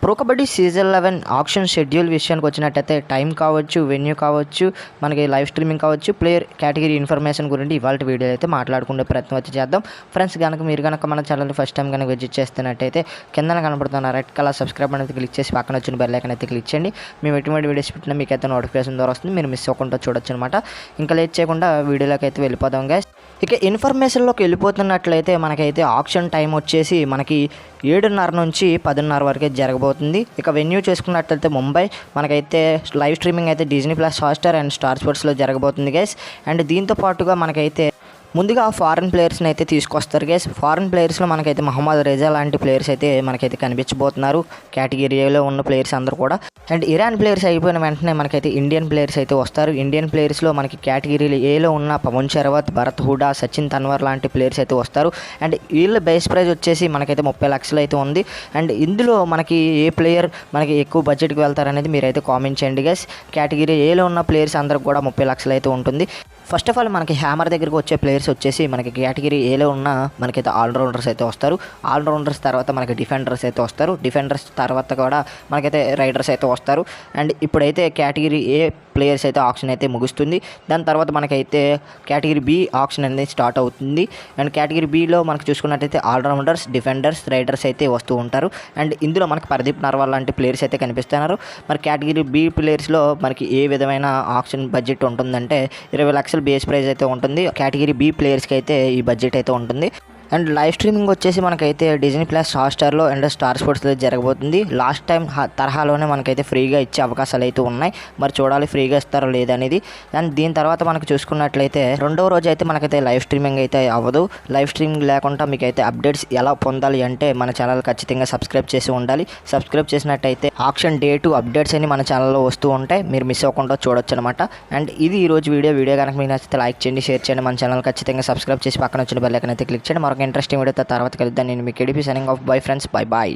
Pro Kabaddi season 11 auction schedule విషయానికి వచ్చినట్టయితే time కావచ్చు, వెన్యూ కావచ్చు, మనకి లైవ్ స్ట్రీమింగ్ కావచ్చు, ప్లేయర్ కేటగిరీ ఇన్ఫర్మేషన్ గురించి ఇవాళ వీడియో అయితే మాట్లాడుకునే ప్రయత్నం అయితే చేద్దాం. ఫ్రెండ్స్ మీరు కనుక మన ఛానల్ని ఫస్ట్ టైం కనుక విజిట్ చేస్తున్నట్టయితే కింద కనబడుతున్న రెడ్ కలర్ సబ్స్క్రైబ్ అనేది క్లిక్ చేసి పక్కన వచ్చిన బెల్ ఐకాన్ అయితే క్లిక్ చేయండి. మేము ఎటువంటి వీడియోస్ పెట్టినా మీకు అయితే నోటిఫికేషన్ ద్వారా వస్తుంది, మీరు మిస్ అవ్వకుండా చూడొచ్చు అనమాట. ఇంకా లేట్ చేయకుండా వీడియోలోకి అయితే వెళ్ళిపోదాం గైస్. ఇక ఇన్ఫర్మేషన్లోకి వెళ్ళిపోతున్నట్లయితే మనకైతే ఆక్షన్ టైం వచ్చేసి మనకి 7:30 నుంచి 10:30 వరకే జరగబోతుంది. ఇక వెన్యూ చేసుకున్నట్లయితే ముంబై, మనకైతే లైవ్ స్ట్రీమింగ్ అయితే Disney plus Hotstar and star స్పోర్ట్స్లో జరగబోతుంది గైస్. అండ్ దీంతో పాటుగా మనకైతే ముందుగా ఫారెన్ ప్లేయర్స్ని అయితే తీసుకొస్తారు గైస్. ఫారెన్ ప్లేయర్స్లో మనకైతే మహమ్మద్ రేజా లాంటి ప్లేయర్స్ అయితే మనకైతే కనిపించబోతున్నారు. కేటగిరీ ఏలో ఉన్న ప్లేయర్స్ అందరూ కూడా. అండ్ ఇరాన్ ప్లేయర్స్ అయిపోయిన వెంటనే మనకైతే ఇండియన్ ప్లేయర్స్ అయితే వస్తారు. ఇండియన్ ప్లేయర్స్లో మనకి కేటగిరీ ఏలో ఉన్న పవన్ శరవత్, భరత్ హూడా, సచిన్ తన్వర్ లాంటి ప్లేయర్స్ అయితే వస్తారు. అండ్ వీళ్ళ బేస్ ప్రైజ్ వచ్చేసి మనకైతే 30 లక్షలు అయితే ఉంది. అండ్ ఇందులో మనకి ఏ ప్లేయర్ మనకి ఎక్కువ బడ్జెట్కి వెళ్తారనేది మీరైతే కామెంట్ చేయండి గైస్. కేటగిరీ ఏలో ఉన్న ప్లేయర్స్ అందరికి కూడా 30 లక్షలు అయితే ఉంటుంది. ఫస్ట్ ఆఫ్ ఆల్ మనకి హ్యామర్ దగ్గరికి వచ్చే ప్లేయర్స్ వచ్చేసి మనకి కేటగిరీ ఏలో ఉన్న మనకైతే ఆల్రౌండర్స్ అయితే వస్తారు. ఆల్రౌండర్స్ తర్వాత మనకి డిఫెండర్స్ అయితే వస్తారు. డిఫెండర్స్ తర్వాత కూడా మనకైతే రైడర్స్ అయితే వస్తారు. అండ్ ఇప్పుడైతే కేటగిరీ ఏ ప్లేయర్స్ అయితే ఆప్షన్ అయితే ముగుస్తుంది. దాని తర్వాత మనకైతే కేటగిరీ బి ఆప్షన్ అనేది స్టార్ట్ అవుతుంది. అండ్ కేటగిరీ బిలో మనకు చూసుకున్నట్టయితే ఆల్రౌండర్స్, డిఫెండర్స్, రైడర్స్ అయితే వస్తూ ఉంటారు. అండ్ ఇందులో మనకి పరదీప్ నర్వాల్ లాంటి ప్లేయర్స్ అయితే కనిపిస్తున్నారు. మరి కేటగిరీ బి ప్లేయర్స్లో మనకి ఏ విధమైన ఆప్షన్ బడ్జెట్ ఉంటుందంటే 20 లక్షలు బేస్ ప్రైజ్ అయితే ఉంటుంది. కేటగిరీ బి ప్లేయర్స్కి అయితే ఈ బడ్జెట్ అయితే ఉంటుంది. అండ్ లైవ్ స్ట్రీమింగ్ వచ్చేసి మనకైతే డిజ్నీ ప్లస్ హాట్స్టార్లో అండ్ స్టార్ స్పోర్ట్స్లో జరగబోతుంది. లాస్ట్ టైం తరహాలోనే మనకైతే ఫ్రీగా ఇచ్చే అవకాశాలు అయితే ఉన్నాయి. మరి చూడాలి ఫ్రీగా ఇస్తారో లేదనేది. అండ్ దీని తర్వాత మనకు చూసుకున్నట్లయితే రెండవ రోజు అయితే మనకైతే లైవ్ స్ట్రీమింగ్ అయితే అవ్వదు. లైవ్ స్ట్రీమింగ్ లేకుండా మీకైతే అప్డేట్స్ ఎలా పొందాలి అంటే మన ఛానల్ ఖచ్చితంగా సబ్స్క్రైబ్ చేసి ఉండాలి. సబ్స్క్రైబ్ చేసినట్టయితే ఆప్షన్ డే 2 అప్డేట్స్ అని మన ఛానల్లో వస్తూ ఉంటాయి, మీరు మిస్ అవ్వకుండా చూడొచ్చు అనమాట. అండ్ ఇది ఈరోజు వీడియో కనుక మీకు నచ్చితే లైక్ చేయండి, షేర్ చేయండి. మన ఛానల్ ఖచ్చితంగా సబ్స్క్రైబ్ చేసి పక్కన వచ్చిన బెల్ ఐకాన్ అయితే క్లిక్ చేయండి. మరొక ఇంట్రెస్టింగ్ వీడియోతో తర్వాత కలుద్దాం. నేను మీ కేడిపి signing off. Bye friends, by.